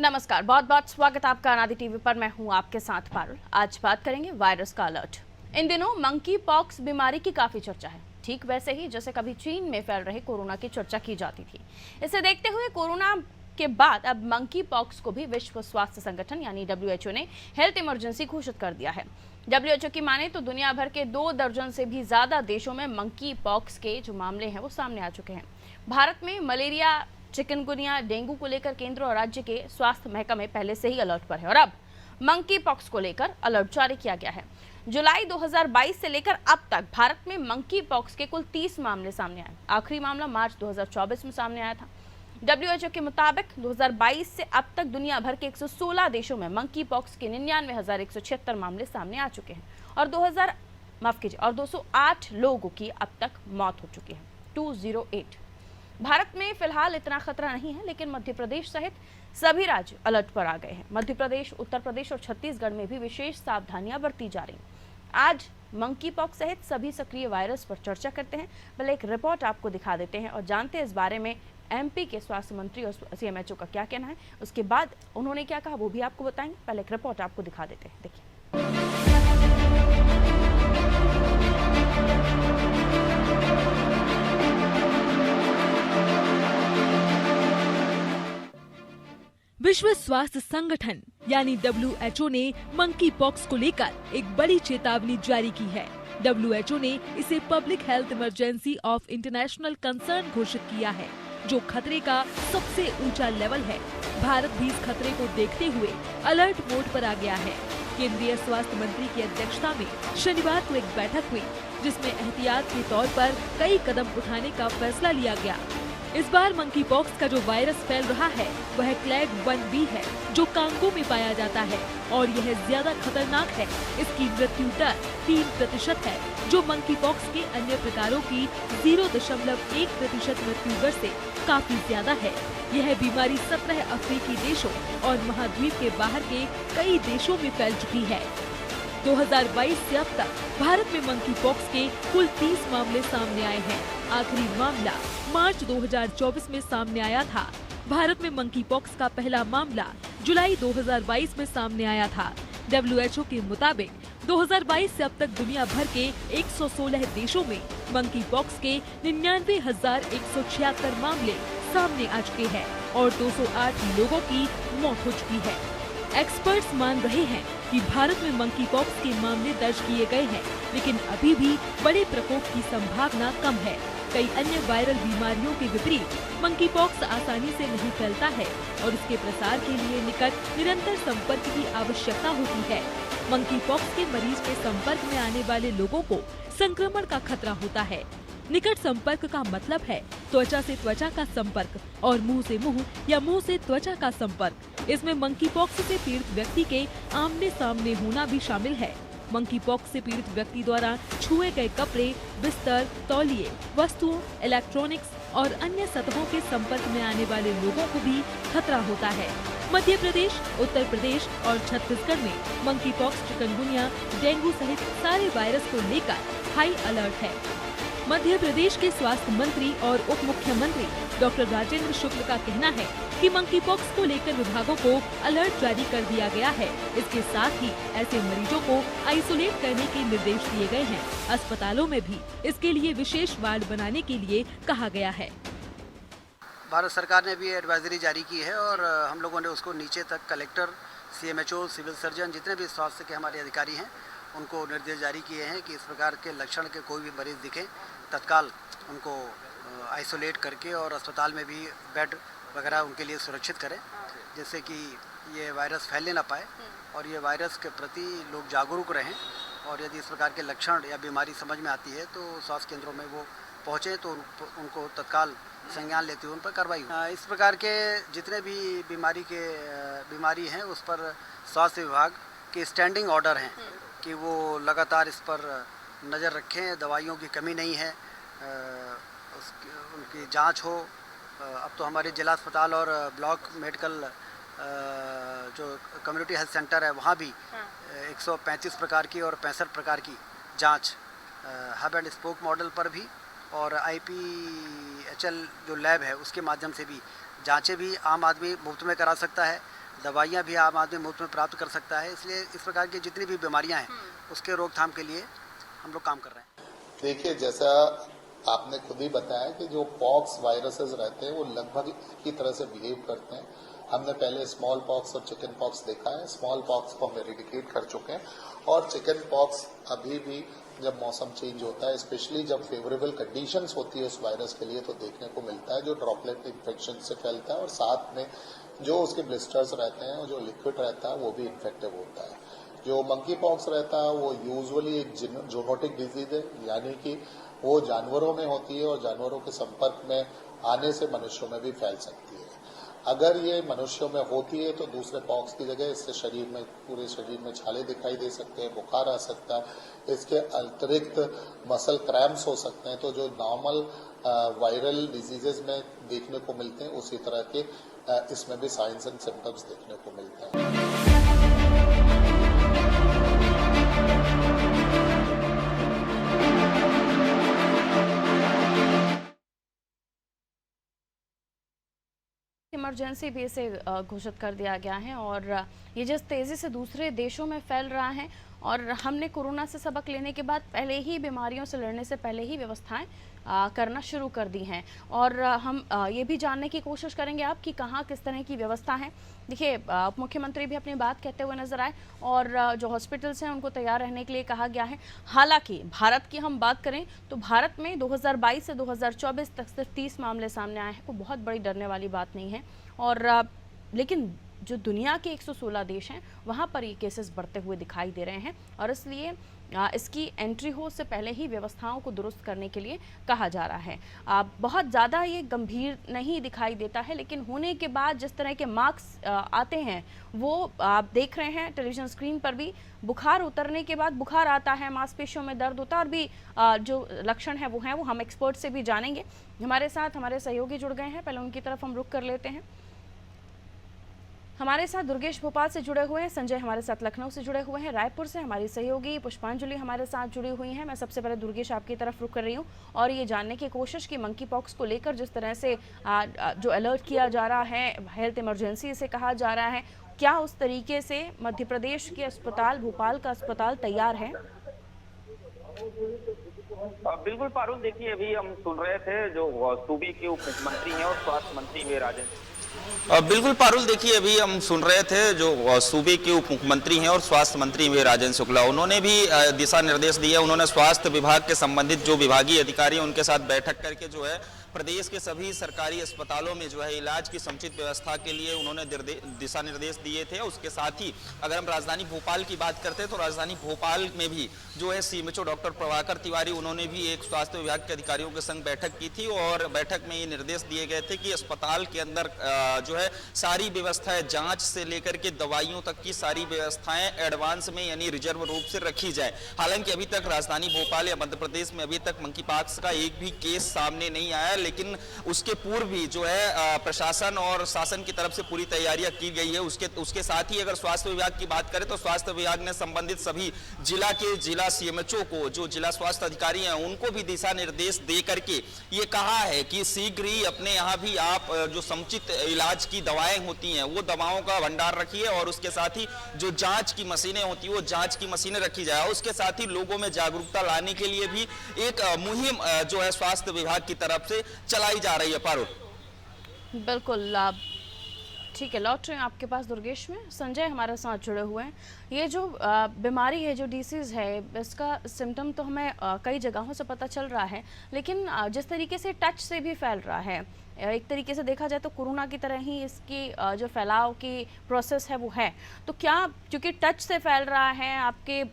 नमस्कार, बहुत बहुत स्वागत आपका अनादि टीवी पर। मैं हूं आपके साथ पारुल। आज बात करेंगे वायरस का अलर्ट। इन दिनों मंकी पॉक्स बीमारी की काफी चर्चा है, ठीक वैसे ही जैसे कभी चीन में फैल रहे कोरोना की चर्चा की जाती थी। इसे देखते हुए कोरोना के बाद अब मंकी पॉक्स को भी विश्व स्वास्थ्य संगठन यानी WHO ने हेल्थ इमरजेंसी घोषित कर दिया है। WHO की माने तो दुनिया भर के 2 दर्जन से भी ज्यादा देशों में मंकी पॉक्स के जो मामले हैं वो सामने आ चुके हैं। भारत में मलेरिया, चिकनगुनिया, डेंगू को लेकर केंद्र और राज्य के स्वास्थ्य महकमे पहले से ही अलर्ट पर है और अब मंकी पॉक्स को लेकर अलर्ट जारी किया गया है। जुलाई 2022 से लेकर अब तक भारत में मंकी पॉक्स के कुल 30 मामले सामने आए। आखिरी मामला मार्च 2024 में सामने आया था। WHO के मुताबिक 2022 से अब तक दुनिया भर के 116 देशों में मंकी पॉक्स के 99,176 मामले सामने आ चुके हैं और 208 लोगों की अब तक मौत हो चुकी है। 208। भारत में फिलहाल इतना खतरा नहीं है, लेकिन मध्य प्रदेश सहित सभी राज्य अलर्ट पर आ गए हैं। मध्य प्रदेश, उत्तर प्रदेश और छत्तीसगढ़ में भी विशेष सावधानियां बरती जा रही हैं। आज मंकी पॉक्स सहित सभी सक्रिय वायरस पर चर्चा करते हैं। पहले एक रिपोर्ट आपको दिखा देते हैं और जानते हैं इस बारे में MP के स्वास्थ्य मंत्री और CMHO का क्या कहना है। उसके बाद उन्होंने क्या कहा वो भी आपको बताएंगे। पहले एक रिपोर्ट आपको दिखा देते हैं, देखिए। विश्व स्वास्थ्य संगठन यानी WHO ने मंकी पॉक्स को लेकर एक बड़ी चेतावनी जारी की है। WHO ने इसे public health emergency of international concern घोषित किया है, जो खतरे का सबसे ऊंचा लेवल है। भारत भी इस खतरे को देखते हुए अलर्ट मोड पर आ गया है। केंद्रीय स्वास्थ्य मंत्री की अध्यक्षता में शनिवार को एक बैठक हुई, जिसमें एहतियात के तौर पर कई कदम उठाने का फैसला लिया गया। इस बार मंकी पॉक्स का जो वायरस फैल रहा है वह क्लैड 1B है, जो कांगो में पाया जाता है और यह ज्यादा खतरनाक है। इसकी मृत्यु दर 3% है, जो मंकी पॉक्स के अन्य प्रकारों की 0.1% मृत्यु दर से काफी ज्यादा है। यह बीमारी 17 अफ्रीकी देशों और महाद्वीप के बाहर के कई देशों में फैल चुकी है। 2022 से अब तक भारत में मंकी पॉक्स के कुल 30 मामले सामने आए हैं। आखिरी मामला मार्च 2024 में सामने आया था। भारत में मंकी पॉक्स का पहला मामला जुलाई 2022 में सामने आया था। WHO के मुताबिक 2022 से अब तक दुनिया भर के 116 देशों में मंकी पॉक्स के 99,176 मामले सामने आ चुके हैं और 208 लोगों की मौत हो चुकी है। एक्सपर्ट्स मान रहे हैं कि भारत में मंकी पॉक्स के मामले दर्ज किए गए हैं, लेकिन अभी भी बड़े प्रकोप की संभावना कम है। कई अन्य वायरल बीमारियों के विपरीत मंकी पॉक्स आसानी से नहीं फैलता है और इसके प्रसार के लिए निकट निरंतर संपर्क की आवश्यकता होती है। मंकी पॉक्स के मरीज के संपर्क में आने वाले लोगों को संक्रमण का खतरा होता है। निकट संपर्क का मतलब है त्वचा से त्वचा का संपर्क और मुंह से मुंह या मुंह से त्वचा का संपर्क। इसमें मंकी पॉक्स से पीड़ित व्यक्ति के आमने सामने होना भी शामिल है। मंकी पॉक्स से पीड़ित व्यक्ति द्वारा छुए गए कपड़े, बिस्तर, तौलिए, वस्तुओं, इलेक्ट्रॉनिक्स और अन्य सतहों के संपर्क में आने वाले लोगों को भी खतरा होता है। मध्य प्रदेश, उत्तर प्रदेश और छत्तीसगढ़ में मंकी पॉक्स, चिकनगुनिया, डेंगू सहित सारे वायरस को लेकर हाई अलर्ट है। मध्य प्रदेश के स्वास्थ्य मंत्री और उप मुख्यमंत्री डॉक्टर राजेंद्र शुक्ल का कहना है कि मंकी पॉक्स को लेकर विभागों को अलर्ट जारी कर दिया गया है। इसके साथ ही ऐसे मरीजों को आइसोलेट करने के निर्देश दिए गए हैं। अस्पतालों में भी इसके लिए विशेष वार्ड बनाने के लिए कहा गया है। भारत सरकार ने भी एडवाइजरी जारी की है और हम लोगों ने उसको नीचे तक कलेक्टर, CMHO, सिविल सर्जन, जितने भी स्वास्थ्य के हमारे अधिकारी हैं उनको निर्देश जारी किए हैं कि इस प्रकार के लक्षण के कोई भी मरीज दिखें तत्काल उनको आइसोलेट करके और अस्पताल में भी बेड वगैरह उनके लिए सुरक्षित करें, जिससे कि ये वायरस फैलने ना पाए और ये वायरस के प्रति लोग जागरूक रहें। और यदि इस प्रकार के लक्षण या बीमारी समझ में आती है तो स्वास्थ्य केंद्रों में वो पहुँचें तो उनको तत्काल संज्ञान लेते हुए उन पर कार्रवाई हो। इस प्रकार के जितने भी बीमारी हैं उस पर स्वास्थ्य विभाग के स्टैंडिंग ऑर्डर हैं कि वो लगातार इस पर नज़र रखें। दवाइयों की कमी नहीं है, उनकी जांच हो। अब तो हमारे जिला अस्पताल और ब्लॉक मेडिकल जो कम्युनिटी हेल्थ सेंटर है वहाँ भी 135 प्रकार की और 65 प्रकार की जांच हब एंड स्पोक मॉडल पर भी और IPHL जो लैब है उसके माध्यम से भी जांचें भी आम आदमी मुफ्त में करा सकता है। दवाइयाँ भी आम आदमी मुफ्त में प्राप्त कर सकता है। इसलिए इस प्रकार की जितनी भी बीमारियाँ हैं उसके रोकथाम के लिए हम लोग काम कर रहे हैं। देखिए, जैसा आपने खुद ही बताया कि जो पॉक्स वायरसेस रहते हैं वो लगभग एक ही तरह से बिहेव करते हैं। हमने पहले स्मॉल पॉक्स और चिकन पॉक्स देखा है। स्मॉल पॉक्स को हम एरिडिकेट कर चुके हैं और चिकन पॉक्स अभी भी जब मौसम चेंज होता है, स्पेशली जब फेवरेबल कंडीशंस होती है उस वायरस के लिए, तो देखने को मिलता है जो ड्रॉपलेट इन्फेक्शन से फैलता है और साथ में जो उसके ब्लिस्टर्स रहते हैं और जो लिक्विड रहता है वो भी इन्फेक्टिव होता है। जो मंकी पॉक्स रहता है वो यूजुअली एक जूनोटिक डिजीज है, यानी कि वो जानवरों में होती है और जानवरों के संपर्क में आने से मनुष्यों में भी फैल सकती है। अगर ये मनुष्यों में होती है तो दूसरे पॉक्स की जगह इससे शरीर में, पूरे शरीर में छाले दिखाई दे सकते हैं, बुखार आ सकता है, इसके अतिरिक्त मसल क्रैम्प्स हो सकते हैं। तो जो नॉर्मल वायरल डिजीजेज में देखने को मिलते हैं उसी तरह के इसमें भी साइंस एंड सिम्टम्स देखने को मिलते हैं। इमरजेंसी भी इसे घोषित कर दिया गया है और ये जिस तेज़ी से दूसरे देशों में फैल रहा है और हमने कोरोना से सबक लेने के बाद पहले ही बीमारियों से लड़ने से पहले ही व्यवस्थाएं करना शुरू कर दी हैं और हम ये भी जानने की कोशिश करेंगे आप कि कहाँ किस तरह की व्यवस्था है। देखिए, मुख्यमंत्री भी अपनी बात कहते हुए नजर आए और जो हॉस्पिटल्स हैं उनको तैयार रहने के लिए कहा गया है। हालांकि भारत की हम बात करें तो भारत में 2022 से 2024 तक सिर्फ 30 मामले सामने आए हैं, कोई बहुत बड़ी डरने वाली बात नहीं है। और लेकिन जो दुनिया के 116 देश हैं वहाँ पर ये केसेस बढ़ते हुए दिखाई दे रहे हैं और इसलिए इसकी एंट्री हो से पहले ही व्यवस्थाओं को दुरुस्त करने के लिए कहा जा रहा है। बहुत ज़्यादा ये गंभीर नहीं दिखाई देता है, लेकिन होने के बाद जिस तरह के मार्क्स आते हैं वो आप देख रहे हैं टेलीविज़न स्क्रीन पर भी। बुखार उतरने के बाद बुखार आता है, मांसपेशियों में दर्द होता है और भी जो लक्षण है वो हम एक्सपर्ट से भी जानेंगे। हमारे साथ हमारे सहयोगी जुड़ गए हैं, पहले उनकी तरफ हम रुख कर लेते हैं। हमारे साथ दुर्गेश भोपाल से जुड़े हुए हैं, संजय हमारे साथ लखनऊ से जुड़े हुए हैं, रायपुर से हमारी सहयोगी पुष्पांजलि हमारे साथ जुड़ी हुई हैं। मैं सबसे पहले दुर्गेश आपकी तरफ रुक कर रही हूं और ये जानने की कोशिश की मंकी पॉक्स को लेकर जिस तरह से जो अलर्ट किया जा रहा है, हेल्थ इमरजेंसी इसे कहा जा रहा है, क्या उस तरीके से मध्य प्रदेश के अस्पताल, भोपाल का अस्पताल तैयार है? बिल्कुल पारुल, देखिए अभी हम सुन रहे थे जो सूबे के उप मुख्यमंत्री हैं और स्वास्थ्य मंत्री वे राजेंद्र। बिल्कुल पारुल, देखिए अभी हम सुन रहे थे जो सूबे के उप मुख्यमंत्री हैं और स्वास्थ्य मंत्री वे राजेंद्र शुक्ला, उन्होंने भी दिशा निर्देश दिए। उन्होंने स्वास्थ्य विभाग के संबंधित जो विभागीय अधिकारी हैं उनके साथ बैठक करके जो है प्रदेश के सभी सरकारी अस्पतालों में जो है इलाज की समुचित व्यवस्था के लिए उन्होंने दिशा निर्देश दिए थे। उसके साथ ही अगर हम राजधानी भोपाल की बात करते हैं तो राजधानी भोपाल में भी जो है सीएमएचओ डॉक्टर प्रभाकर तिवारी, उन्होंने भी एक स्वास्थ्य विभाग के अधिकारियों के संग बैठक की थी और बैठक में ये निर्देश दिए गए थे कि अस्पताल के अंदर जो है सारी व्यवस्थाएं, जांच से लेकर के दवाइयों तक की सारी व्यवस्थाएं एडवांस में यानी रिजर्व रूप से रखी जाए। हालांकि अभी तक राजधानी भोपाल या मध्य प्रदेश में अभी तक मंकी पॉक्स का एक भी केस सामने नहीं आया, लेकिन उसके पूर्व भी जो है प्रशासन और शासन की तरफ से पूरी तैयारियां की गई है। उसके साथ ही अगर स्वास्थ्य विभाग की बात करें तो स्वास्थ्य विभाग ने संबंधित सभी जिला सीएमएचओ को, जो जिला स्वास्थ्य अधिकारी हैं, उनको भी दिशा निर्देश दे करके ये कहा है कि शीघ्र ही अपने यहाँ भी आप जो समुचित इलाज की दवाएं होती हैं वो दवाओं का भंडार रखिए और उसके साथ ही जो जांच की मशीनें होती है वो जांच की मशीनें रखी जाए। उसके साथ ही लोगों में जागरूकता लाने के लिए भी एक मुहिम जो है स्वास्थ्य विभाग की तरफ से चलाई जा रही है। पारुल, बिल्कुल ठीक है, लौट रहे हैं आपके पास दुर्गेश में। संजय हमारे साथ जुड़े हुए हैं। ये जो बीमारी है, जो डिसीज़ है, इसका सिम्टम तो हमें कई जगहों से पता चल रहा है, लेकिन जिस तरीके से टच से भी फैल रहा है, एक तरीके से देखा जाए तो कोरोना की तरह ही इसकी जो फैलाव की प्रोसेस है वो है। तो क्या क्योंकि टच से फैल रहा है, आपके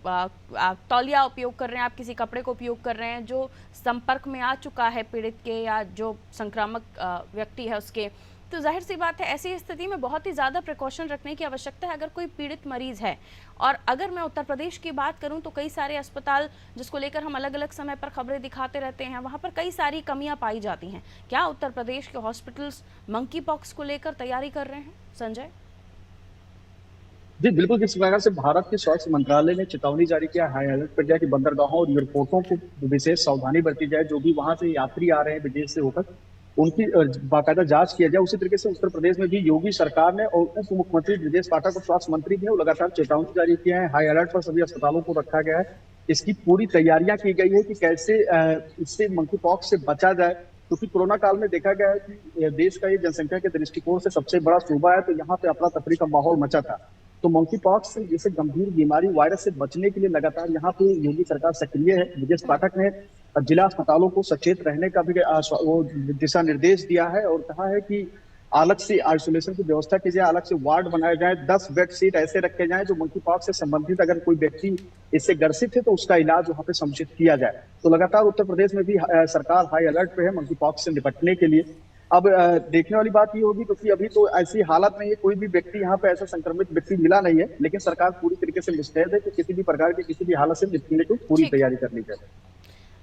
तौलिया उपयोग कर रहे हैं, आप किसी कपड़े को उपयोग कर रहे हैं जो संपर्क में आ चुका है पीड़ित के या जो संक्रामक व्यक्ति है उसके, तो जाहिर सी बात है ऐसी स्थिति में बहुत ही ज़्यादा प्रिकॉशन रखने की आवश्यकता है अगर कोई पीड़ित मरीज़ है। और अगर मैं उत्तर प्रदेश की बात करूं तो कई सारे अस्पताल जिसको लेकर हम अलग अलग समय पर खबरें दिखाते रहते हैं, वहां पर कई सारी कमियां पाई जाती हैं। क्या उत्तर प्रदेश के हॉस्पिटल्स मंकी पॉक्स को लेकर तैयारी कर रहे हैं? संजय जी बिल्कुल, जिस प्रकार से भारत के स्वास्थ्य मंत्रालय ने चेतावनी जारी किया, हाई अलर्ट कर दिया कि बंदरगाहों और एयरपोर्टों को विशेष सावधानी बरती जाए। जो भी वहां से यात्री आ रहे हैं विदेश से होकर, उनकी बाकायदा जांच किया जाए। उसी तरीके से उत्तर प्रदेश में भी योगी सरकार ने और उप मुख्यमंत्री ब्रजेश पाठक और स्वास्थ्य मंत्री भी है, वो लगातार चेतावनी जारी किए हैं। हाई अलर्ट पर सभी अस्पतालों को रखा गया है। इसकी पूरी तैयारियां की गई है कि कैसे इससे मंकी पॉक्स से बचा जाए, क्योंकि कोरोना काल में देखा गया है कि देश का ये जनसंख्या के दृष्टिकोण से सबसे बड़ा सूबा है, तो यहाँ पे अफरा तफरी का माहौल मचा था। तो मंकी पॉक्स जैसे गंभीर बीमारी वायरस से बचने के लिए लगातार यहाँ पे योगी सरकार सक्रिय है। ब्रजेश पाठक ने जिला अस्पतालों को सचेत रहने का भी वो दिशा निर्देश दिया है और कहा है कि अलग से आइसोलेशन की व्यवस्था की जाए, अलग से वार्ड बनाए जाए, 10 बेड सीट ऐसे रखे जाएं जो मंकी पॉक्स से संबंधित अगर कोई व्यक्ति इससे ग्रसित है तो उसका इलाज वहां पे समुचित किया जाए। तो लगातार उत्तर प्रदेश में भी सरकार हाई अलर्ट पे है मंकी पॉक्स से निपटने के लिए। अब देखने वाली बात ये होगी, क्योंकि अभी तो ऐसी हालत नहीं है, कोई भी व्यक्ति यहाँ पे ऐसा संक्रमित व्यक्ति मिला नहीं है, लेकिन सरकार पूरी तरीके से मुस्तैद है कि किसी भी प्रकार की किसी भी हालत से निपटने की पूरी तैयारी करनी चाहिए।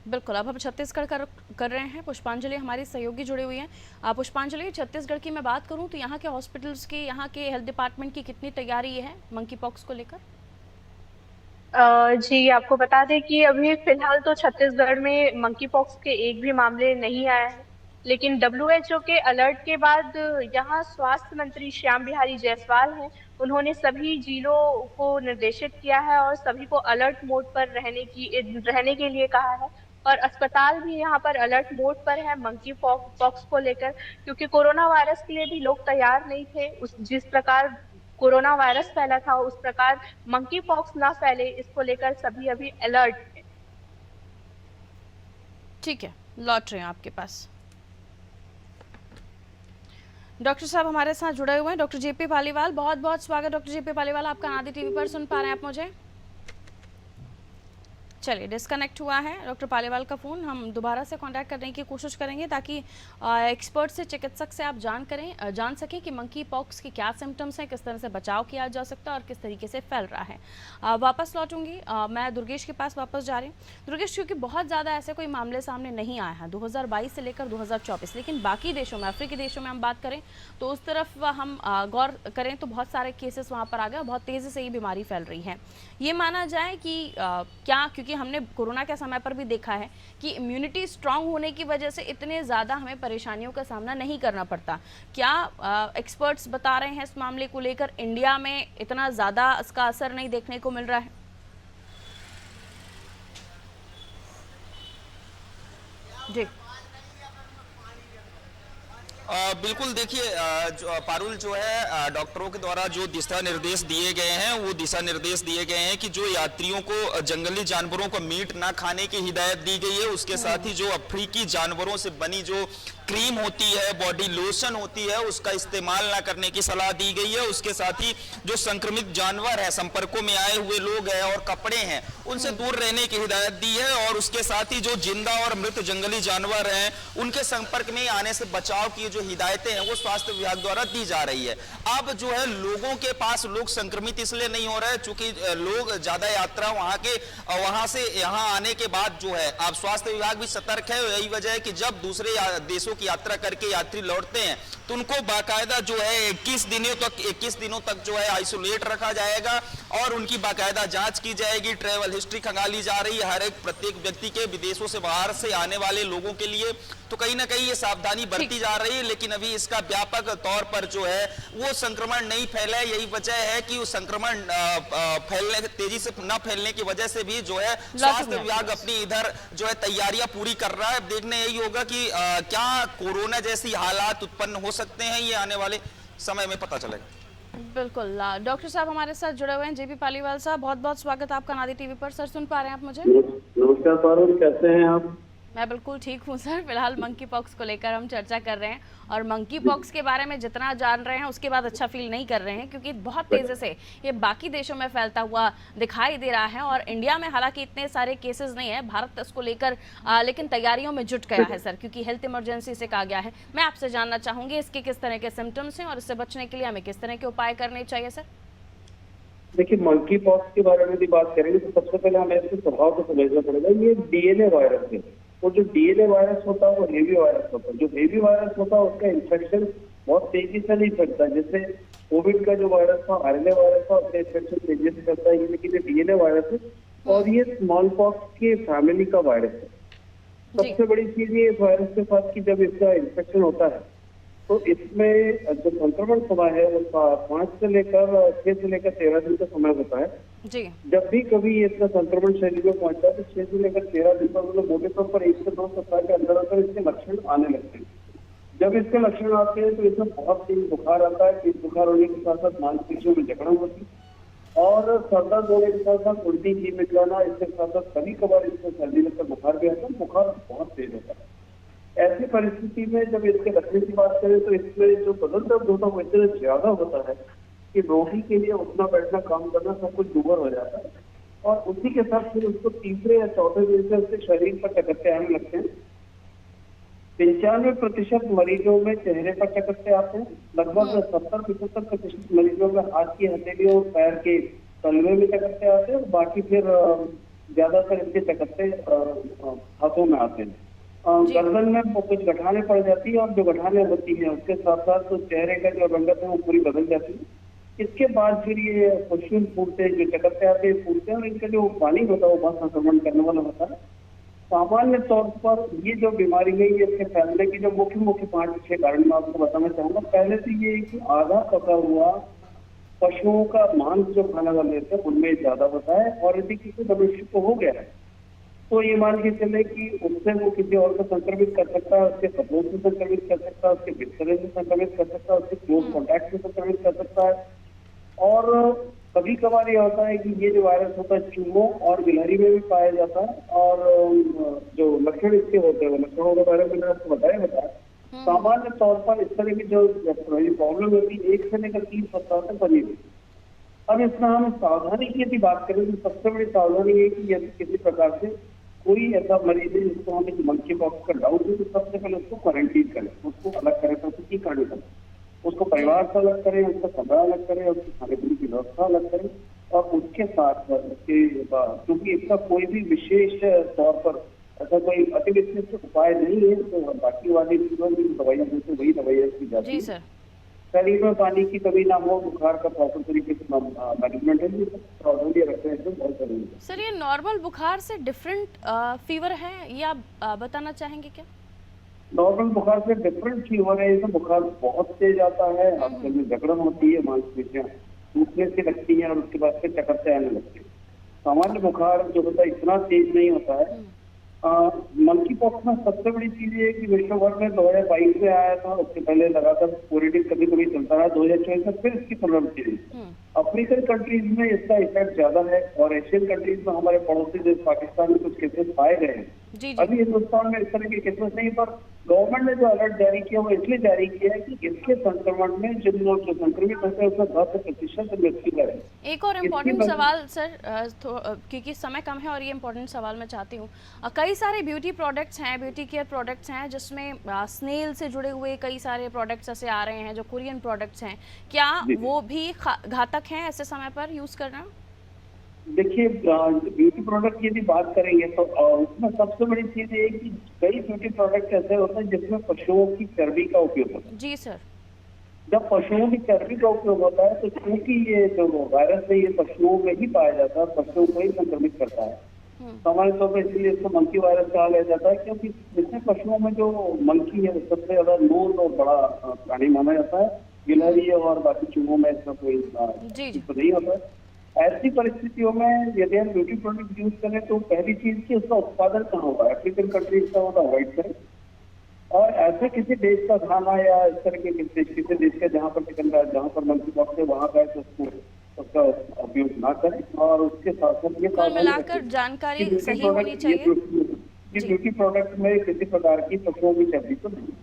बिल्कुल। अब हम छत्तीसगढ़ कर रहे हैं। पुष्पांजलि हमारी सहयोगी जुड़ी हुई हैं। पुष्पांजलि, छत्तीसगढ़ की मैं बात करूं तो यहाँ के हॉस्पिटल्स की, यहाँ के हेल्थ डिपार्टमेंट की कितनी तैयारी है मंकी पॉक्स को लेकर? जी, आपको बता दें कि अभी फिलहाल तो छत्तीसगढ़ में मंकी पॉक्स के एक भी मामले नहीं आए हैं, लेकिन WHO के अलर्ट के बाद यहाँ स्वास्थ्य मंत्री श्याम बिहारी जायसवाल हैं, उन्होंने सभी जिलों को निर्देशित किया है और सभी को अलर्ट मोड पर रहने के लिए कहा है। और अस्पताल भी यहाँ पर अलर्ट मोड पर है मंकी पॉक्स को लेकर, क्योंकि कोरोना वायरस के लिए भी लोग तैयार नहीं थे। जिस प्रकार कोरोना वायरस फैला था उस प्रकार मंकी पॉक्स ना फैले, इसको लेकर सभी अभी अलर्ट है। ठीक है, लौट रहे हैं आपके पास। डॉक्टर साहब हमारे साथ जुड़े हुए हैं, डॉक्टर जेपी पालीवाल। बहुत बहुत स्वागत डॉक्टर जेपी पालीवाल आपका आदि टीवी पर। सुन पा रहे हैं आप मुझे? चलिए, डिस्कनेक्ट हुआ है डॉक्टर पालीवाल का फ़ोन। हम दोबारा से कांटेक्ट करने की कोशिश करेंगे ताकि एक्सपर्ट से, चिकित्सक से आप जान सकें कि मंकी पॉक्स के क्या सिम्टम्स हैं, किस तरह से बचाव किया जा सकता है और किस तरीके से फैल रहा है। वापस लौटूंगी, मैं दुर्गेश के पास वापस जा रही हूँ। दुर्गेश, क्योंकि बहुत ज़्यादा ऐसे कोई मामले सामने नहीं आए हैं 2022 से लेकर 2024, लेकिन बाकी देशों में, अफ्रीकी देशों में हम बात करें तो उस तरफ हम गौर करें तो बहुत सारे केसेस वहाँ पर आ गए, बहुत तेज़ी से ये बीमारी फैल रही है। ये माना जाए कि क्या, क्योंकि हमने कोरोना के समय पर भी देखा है कि इम्यूनिटी स्ट्रांग होने की वजह से इतने ज़्यादा हमें परेशानियों का सामना नहीं करना पड़ता, क्या एक्सपर्ट्स बता रहे हैं इस मामले को लेकर इंडिया में इतना ज़्यादा इसका असर नहीं देखने को मिल रहा है? जी बिल्कुल, देखिए पारुल जो है, डॉक्टरों के द्वारा जो दिशा निर्देश दिए गए हैं वो दिशा निर्देश दिए गए हैं कि जो यात्रियों को जंगली जानवरों को मीट ना खाने की हिदायत दी गई है, उसके साथ ही जो अफ्रीकी जानवरों से बनी जो क्रीम होती है, बॉडी लोशन होती है, उसका इस्तेमाल ना करने की सलाह दी गई है। उसके साथ ही जो संक्रमित जानवर है, संपर्कों में आए हुए लोग हैं और कपड़े हैं, उनसे दूर रहने की हिदायत दी है। और उसके साथ ही जो जिंदा और मृत जंगली जानवर हैं उनके संपर्क में आने से बचाव की जो हिदायतें हैं वो स्वास्थ्य विभाग द्वारा दी जा रही है। अब जो है लोगों के पास लोग संक्रमित इसलिए नहीं हो रहे हैं चूंकि लोग ज्यादा यात्रा वहां से यहाँ आने के बाद जो है, अब स्वास्थ्य विभाग भी सतर्क है। यही वजह है कि जब दूसरे देशों की यात्रा करके यात्री लौटते हैं तो उनको बाकायदा जो है 21 दिनों तक जो है आइसोलेट रखा जाएगा और उनकी बाकायदा जांच की जाएगी। ट्रैवल हिस्ट्री खंगाली जा रही है हर एक प्रत्येक व्यक्ति के, विदेशों से बाहर से आने वाले लोगों के लिए। तो कहीं ना कहीं ये सावधानी बरती जा रही है, लेकिन अभी इसका व्यापक तौर पर जो है वो संक्रमण नहीं फैला है। यही वजह है कि वो संक्रमण तेजी से न फैलने की वजह से भी जो है स्वास्थ्य विभाग अपनी इधर जो है तैयारियां पूरी कर रहा है। देखने यही होगा कि क्या कोरोना जैसी हालात उत्पन्न हो सकते हैं, ये आने वाले समय में पता चलेगा। बिल्कुल। डॉक्टर साहब हमारे साथ जुड़े हुए हैं, जेपी पालीवाल साहब, बहुत बहुत स्वागत आपका नादी टीवी पर। सर, सुन पा रहे हैं आप मुझे? नमस्कार पारुल, कैसे हैं आप? मैं बिल्कुल ठीक हूँ सर। फिलहाल मंकी पॉक्स को लेकर हम चर्चा कर रहे हैं और मंकी पॉक्स के बारे में जितना जान रहे हैं उसके बाद अच्छा फील नहीं कर रहे हैं, क्योंकि बहुत तेज़ी से ये बाकी देशों में फैलता हुआ दिखाई दे रहा है और इंडिया में हालांकि इतने सारे केसेस नहीं है, भारत इसको लेकर लेकिन तैयारियों में जुट गया है सर, क्योंकि हेल्थ इमरजेंसी से कहा गया है। मैं आपसे जानना चाहूँगी इसके किस तरह के सिम्टम्स हैं और इससे बचने के लिए हमें किस तरह के उपाय करने चाहिए सर? देखिए, मंकी पॉक्स के बारे में यदि बात करेंगे तो सबसे पहले हमें इसके स्वभाव को समझना पड़ेगा। ये डीएनए वायरस है और जो डीएनए वायरस होता है वो हेवी वायरस होता है। जो हेवी वायरस होता है उसका इन्फेक्शन बहुत तेजी से नहीं फैलता, जैसे कोविड का जो वायरस था, आरएनए वायरस था, उसका इन्फेक्शन तेजी से फैलता है। लेकिन ये डीएनए वायरस है और ये स्मॉल पॉक्स के फैमिली का वायरस है। सबसे बड़ी चीज ये इस वायरस के साथ कि जब इसका इन्फेक्शन होता है तो इसमें जो संक्रमण समय है वो 5 से लेकर 6 से लेकर 13 दिन का समय होता है। जी। जब भी कभी इसका संक्रमण शरीर में पहुंचता है तो 6 से लेकर 13 दिन पर मतलब मोटे तौर पर 1 से 2 सप्ताह के अंदर अंदर इसके लक्षण आने लगते हैं। जब इसके लक्षण आते हैं तो इसमें बहुत तेज बुखार आता है। तेज बुखार होने के साथ साथ मांसपेशियों में जकड़न होती है और सर दर्द होने के साथ साथ उल्टी घी मिटाना, इसके साथ साथ कभी कभार इसमें सर्दी लगकर बुखार भी आता है। बुखार बहुत तेज होता है। ऐसी परिस्थिति में जब इसके लक्षण की बात करें तो इसमें जो बदन दर्द होता है वो इतना ज्यादा होता है कि रोगी के लिए उठना बैठना काम करना सब कुछ दूभर हो जाता है और उसी के साथ फिर उसको तीसरे या चौथे दिन से उसके शरीर पर चकत्ते आने लगते हैं। 95% मरीजों में चेहरे पर चकत्ते आते हैं। लगभग 70-75% मरीजों में हाथ की हथेलियों और पैर के तलवे में चकत्ते आते हैं और बाकी फिर ज्यादातर इसके चकत्ते हाथों में आते हैं। गर्दन में कुछ गठाने पड़ जाती है और जो गठाने होती है उसके साथ साथ तो चेहरे का जो रंगत है वो पूरी बदल जाती है। इसके बाद फिर ये पशु फूटते हैं, जो चकत्ते आते हैं फूटते हैं और इनका जो पानी होता है वो बहुत संक्रमण करने वाला होता है। सामान्य तौर पर ये जो बीमारी है ये इसके फैलने की जो मुख्य 5-6 कारण मैं आपको बताना चाहूंगा। पहले तो ये कि आधा पका हुआ पशुओं का मांस जो खाने वाले होते हैं उनमें ज्यादा होता है और यदि किसी मनुष्य को हो गया है तो ये मान के चले कि उससे वो किसी और को संक्रमित कर सकता है, उसके कपड़ों से संक्रमित कर सकता है, उसके बिस्तरे से संक्रमित कर सकता है, उसके क्लोज कॉन्टैक्ट से संक्रमित कर सकता है। और कभी कभार ये होता है कि ये जो वायरस होता है चूहों और गिलहरी में भी पाया जाता है और जो लक्षण इसके होते हैं वो लक्षणों के बारे में मैंने आपको बताया है। सामान्य तौर पर इस तरह की जो प्रॉब्लम होती है 1 से लेकर 3 सप्ताह तक बनी हुई। अब इसमें हम सावधानी की यदि बात करें तो सबसे बड़ी सावधानी है कि यदि किसी प्रकार से कोई ऐसा मरीज है जिसको हमें मंकी पॉक्स का डाउट है तो सबसे पहले उसको क्वारंटीन करें, उसको अलग करें, तो की करनी करें, उसको परिवार से अलग करें, उसका कमरा अलग करें, उसकी खाने पीने की व्यवस्था अलग करें और उसके साथ क्योंकि इसका कोई भी विशेष तौर पर ऐसा कोई अति विशिष्ट उपाय नहीं है तो बाकी वाली दवाइयां जैसे वही दवाइयां की जाती है। सर शरीर में पानी की कमी ना हो, बुखार का प्रॉपर तरीके से मैनेजमेंट है, सावधानी रखते हैं बहुत जरूरी है। सर ये नॉर्मल बुखार से डिफरेंट फीवर है ये आप बताना चाहेंगे क्या? नॉर्मल बुखार से डिफरेंट फीवर है। इसमें बुखार बहुत तेज आता है, आपके में जकड़न होती है, मांसपेशियां टूटने से लगती हैं और उसके बाद फिर चकत्ते आने लगते हैं। सामान्य बुखार जो होता है इतना तेज नहीं होता है। मंकी पॉक्स में सबसे बड़ी चीज ये है कि विश्व भर में 2022 में आया था, उसके पहले लगातार पॉजिटिव कभी कभी चलता रहा। 2024 में फिर इसकी पुनरावृत्ति हुई। अफ्रीकन कंट्रीज में इसका इफेक्ट ज्यादा है और एशियन कंट्रीज में हमारे पड़ोसी देश पाकिस्तान में कुछ केसेस पाए गए हैं। अभी हिंदुस्तान में इस तरह के केसेस नहीं, पर गवर्नमेंट ने जो अलर्ट जारी किया वो इसलिए जारी किया है कि इसके संक्रमण में जिन लोग जो संक्रमित होते हैं उसमें 10% मृत्यु दर है। एक और इम्पोर्टेंट सवाल सर, क्योंकि समय कम है और ये इम्पोर्टेंट सवाल मैं चाहती हूँ। कई सारे ब्यूटी प्रोडक्ट्स हैं, ब्यूटी केयर प्रोडक्ट्स हैं जिसमें स्नेल से जुड़े हुए कई सारे प्रोडक्ट्स ऐसे आ रहे हैं जो कोरियन प्रोडक्ट्स हैं, क्या वो भी घातक हैं ऐसे समय पर यूज करना? देखिए ब्यूटी प्रोडक्ट की यदि बात करेंगे तो उसमें सबसे बड़ी चीज ये है कि कई ब्यूटी प्रोडक्ट ऐसे होते हैं जिसमें पशुओं की चर्बी का उपयोग होता है। जी सर। जब पशुओं की चर्बी का उपयोग होता है तो क्योंकि ये जो वायरस है ये पशुओं में ही पाया जाता है, पशुओं को ही संक्रमित करता है। सामान्य तौर पर इसलिए इसको मंकी वायरस कहा जाता है क्योंकि इसमें पशुओं में जो मंकी है सबसे ज्यादा नून और बड़ा प्राणी माना जाता है। गिलहरी और बाकी चूहों में इसका कोई नहीं होता है। ऐसी परिस्थितियों में यदि हम ब्यूटी प्रोडक्ट यूज करें तो पहली चीज की उसका उत्पादन कहाँ होगा, अफ्रीकन कंट्रीज का होगा, अवॉइड करें। और ऐसे किसी देश का खाना या इस तरह के किसी देश का जहाँ पर चिकन का जहाँ पर मंकी पॉक्स है वहाँ का उसका उपयोग ना करें। और उसके साथ साथ ये कुल मिलाकर जानकारी सही होनी चाहिए। ब्यूटी प्रोडक्ट में किसी प्रकार की पशुओं की चर्बी तो नहीं।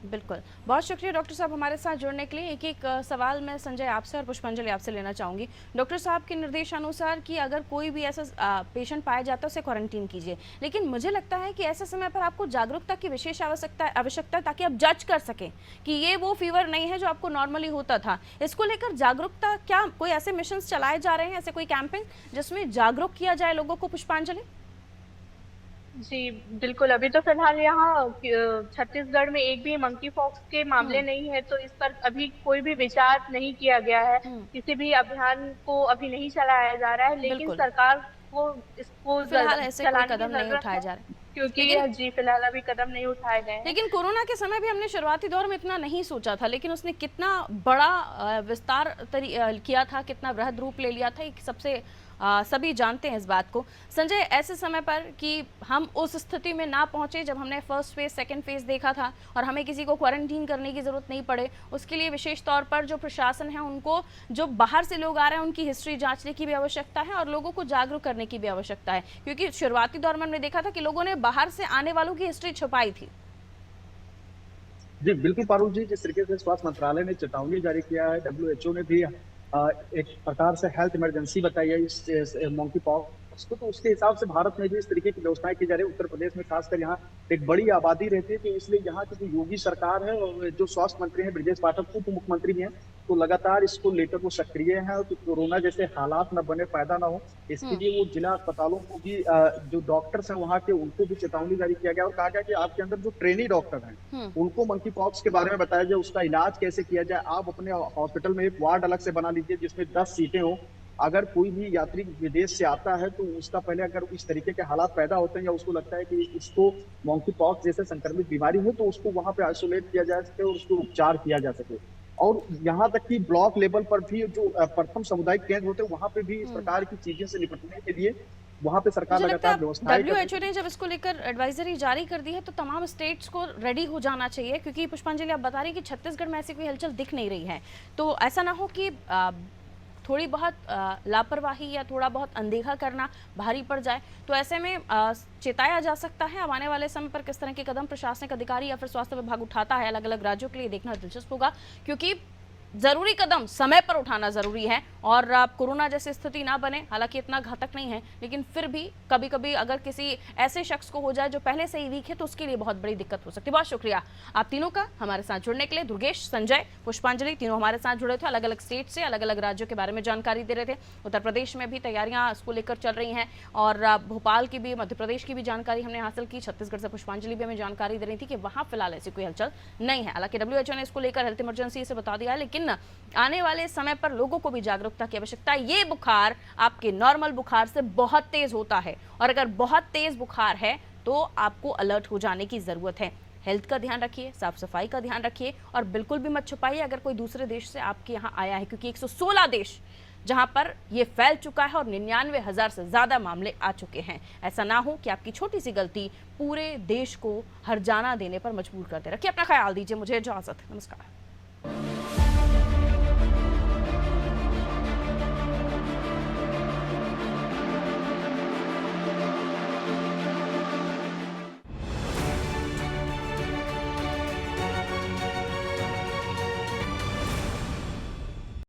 बिल्कुल, बहुत शुक्रिया डॉक्टर साहब हमारे साथ जुड़ने के लिए। एक सवाल मैं संजय आपसे और पुष्पांजलि आपसे लेना चाहूँगी। डॉक्टर साहब के निर्देशानुसार कि अगर कोई भी ऐसा पेशेंट पाया जाता है उसे क्वारंटीन कीजिए, लेकिन मुझे लगता है कि ऐसे समय पर आपको जागरूकता की विशेष आवश्यकता ताकि आप जज कर सकें कि ये वो फीवर नहीं है जो आपको नॉर्मली होता था। इसको लेकर जागरूकता, क्या कोई ऐसे मिशन चलाए जा रहे हैं, ऐसे कोई कैंपेन जिसमें जागरूक किया जाए लोगों को? पुष्पांजलि जी बिल्कुल, अभी तो फिलहाल यहाँ छत्तीसगढ़ में एक भी मंकी पॉक्स के मामले नहीं है, तो इस पर अभी कोई भी विचार नहीं किया गया है। किसी भी अभियान को अभी नहीं चलाया जा रहा है, लेकिन सरकार को इसको फिलहाल ऐसे कोई कदम नहीं उठाए जा रहे। क्योंकि जी फिलहाल अभी कदम नहीं उठाए गए हैं। लेकिन कोरोना के समय भी हमने शुरुआती दौर में इतना नहीं सोचा था, लेकिन उसने कितना बड़ा विस्तार किया था, कितना वृहद रूप ले लिया था, एक सबसे सभी जानते हैं इस बात को। संजय, ऐसे समय पर कि हम उस स्थिति में ना पहुंचे जब हमने फर्स्ट फेज सेकंड फेज देखा था और हमें किसी को क्वारंटीन करने की ज़रूरत नहीं पड़े, उसके लिए विशेष तौर पर जो प्रशासन है उनको, जो बाहर से लोग आ रहे हैं उनकी हिस्ट्री जांचने की भी आवश्यकता है और लोगों को जागरूक करने की भी आवश्यकता है, क्योंकि शुरुआती दौर में हमने देखा था कि लोगों ने बाहर से आने वालों की हिस्ट्री छुपाई थी। जी बिल्कुल पारुल जी, जिस तरीके से स्वास्थ्य मंत्रालय ने चेतावनी जारी किया है, WHO ने भी एक प्रकार से हेल्थ इमरजेंसी बताई है इस मंकी पॉक्स को, तो उसके हिसाब से भारत में भी इस तरीके की व्यवस्थाएं की जा रही है। उत्तर प्रदेश में खासकर यहाँ एक बड़ी आबादी रहती है, तो इसलिए यहाँ की जो योगी सरकार है और जो स्वास्थ्य मंत्री हैं ब्रजेश पाठक उप मुख्यमंत्री भी हैं, तो लगातार इसको लेकर वो सक्रिय है कि कोरोना जैसे हालात न बने, पैदा ना हो, इसके लिए वो जिला अस्पतालों को भी जो डॉक्टर्स हैं वहाँ के उनको भी चेतावनी जारी किया गया और कहा गया कि आपके अंदर जो ट्रेनी डॉक्टर हैं उनको मंकी पॉक्स के बारे में बताया जाए, उसका इलाज कैसे किया जाए। आप अपने हॉस्पिटल में एक वार्ड अलग से बना लीजिए जिसमें 10 सीटें हो। अगर कोई भी यात्री विदेश से आता है तो उसका पहले अगर इस तरीके के हालात पैदा होते हैं या उसको लगता है कि इसको मंकी पॉक्स जैसे संक्रमित बीमारी हो, तो उसको वहां पे आइसोलेट किया जा सके और उसको उपचार किया जा सके। और यहाँ तक कि ब्लॉक लेवल पर भी जो प्रथम सामुदायिक केंद्र होते हैं वहां पे भी इस प्रकार की चीजें से निपटने के लिए वहां पे सरकार लगातार व्यवस्थाएं WHO ने जब इसको लेकर एडवाइजरी जारी कर दी है तो तमाम स्टेट्स को रेडी हो जाना चाहिए, क्योंकि पुष्पांजलि आप बता रही कि छत्तीसगढ़ में ऐसी कोई हलचल दिख नहीं रही है, तो ऐसा ना हो कि थोड़ी बहुत लापरवाही या थोड़ा बहुत अनदेखा करना भारी पड़ जाए। तो ऐसे में चेताया जा सकता है अब आने वाले समय पर किस तरह के कदम प्रशासनिक अधिकारी या फिर स्वास्थ्य विभाग उठाता है। अलग अलग राज्यों के लिए देखना दिलचस्प होगा, क्योंकि जरूरी कदम समय पर उठाना जरूरी है और कोरोना जैसी स्थिति ना बने। हालांकि इतना घातक नहीं है, लेकिन फिर भी कभी कभी अगर किसी ऐसे शख्स को हो जाए जो पहले से ही वीक है तो उसके लिए बहुत बड़ी दिक्कत हो सकती है। बहुत शुक्रिया आप तीनों का हमारे साथ जुड़ने के लिए। दुर्गेश, संजय, पुष्पांजलि तीनों हमारे साथ जुड़े थे, अलग अलग स्टेट से अलग अलग राज्यों के बारे में जानकारी दे रहे थे। उत्तर प्रदेश में भी तैयारियां इसको लेकर चल रही हैं और भोपाल की भी, मध्य प्रदेश की भी जानकारी हमने हासिल की। छत्तीसगढ़ से पुष्पांजलि भी हमें जानकारी दे रही थी कि वहां फिलहाल ऐसी कोई हलचल नहीं है। हालांकि WHO ने इसको लेकर हेल्थ इमरजेंसी से बता दिया है, लेकिन आने वाले समय पर लोगों को भी जागरूकता की आवश्यकता है। ये बुखार आपके नॉर्मल बुखार से बहुत तेज होता है और अगर बहुत तेज बुखार है तो आपको अलर्ट हो जाने की जरूरत है। हेल्थ का ध्यान रखिए, साफ सफाई का ध्यान रखिए और बिल्कुल भी मत छुपाइए अगर कोई दूसरे देश से आपके यहाँ आया है, क्योंकि 116 देश जहां पर ये फैल चुका है और 99,000 से ज्यादा मामले आ चुके हैं। ऐसा ना हो कि आपकी छोटी सी गलती पूरे देश को हर्जाना देने पर मजबूर कर दे। रखिए अपना ख्याल, दीजिए मुझे इजाजत। नमस्कार।